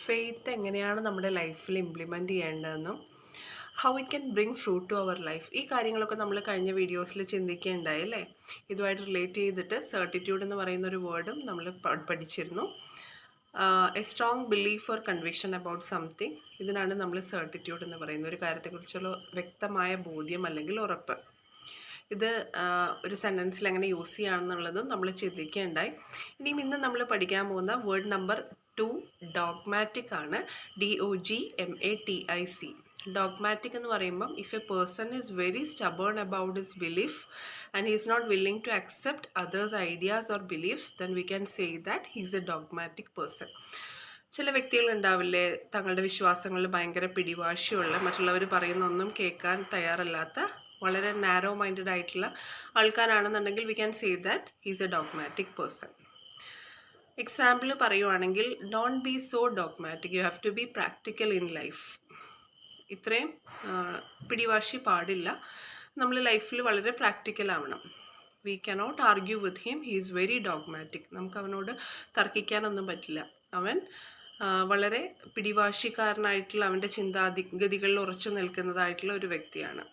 Faith എങ്ങനെയാണ് നമ്മുടെ ലൈഫിൽ ഇംപ്ലിമെൻറ്റ് ചെയ്യേണ്ടതെന്നും how it can bring fruit to our life, ഈ കാര്യങ്ങളൊക്കെ നമ്മൾ കഴിഞ്ഞ വീഡിയോസിൽ ചിന്തിക്കുകയുണ്ടായി അല്ലേ. ഇതുമായിട്ട് റിലേറ്റ് ചെയ്തിട്ട് സർട്ടിറ്റ്യൂഡ് എന്ന് പറയുന്ന ഒരു വേർഡും നമ്മൾ പഠിച്ചിരുന്നു. A strong belief or conviction about something, ഇതിനാണ് നമ്മൾ സർട്ടിറ്റ്യൂഡ് എന്ന് പറയുന്നത്. ഒരു കാര്യത്തെക്കുറിച്ചുള്ള വ്യക്തമായ ബോധ്യം അല്ലെങ്കിൽ ഉറപ്പ്. ഇത് ഒരു സെൻറ്റൻസിൽ എങ്ങനെ യൂസ് ചെയ്യുകയാണെന്നുള്ളതും നമ്മൾ ചിന്തിക്കുകയുണ്ടായി. ഇനിയും ഇന്ന് നമ്മൾ പഠിക്കാൻ പോകുന്ന വേർഡ് നമ്പർ 2 ഡോഗ്മാറ്റിക് ആണ്. DOGMATIC. ഡോഗ്മാറ്റിക് എന്ന് പറയുമ്പം if a person is very stubborn about his belief and he is not willing to accept others ideas or beliefs, then we can say that he is a dogmatic person. ചില വ്യക്തികൾ ഉണ്ടാവില്ലേ, തങ്ങളുടെ വിശ്വാസങ്ങളിൽ ഭയങ്കര പിടിവാശിയുള്ള, മറ്റുള്ളവർ പറയുന്നൊന്നും കേൾക്കാൻ തയ്യാറല്ലാത്ത, വളരെ നാരോ മൈൻഡഡ് ആയിട്ടുള്ള ആൾക്കാരാണെന്നുണ്ടെങ്കിൽ we can say that he's a dogmatic person. Example പറയുവാണെങ്കിൽ, don't be so dogmatic, you have to be practical in life. ഇത്രയും പിടിവാശി പാടില്ല, നമ്മൾ ലൈഫിൽ വളരെ പ്രാക്ടിക്കൽ ആവണം. We cannot argue with him, he is very dogmatic. നമുക്ക് അവനോട് തർക്കിക്കാനൊന്നും പറ്റില്ല. അവൻ വളരെ പിടിവാശിക്കാരനായിട്ടുള്ള, അവൻ്റെ ചിന്താഗതികളിൽ ഉറച്ചു നിൽക്കുന്നതായിട്ടുള്ള ഒരു വ്യക്തിയാണ്.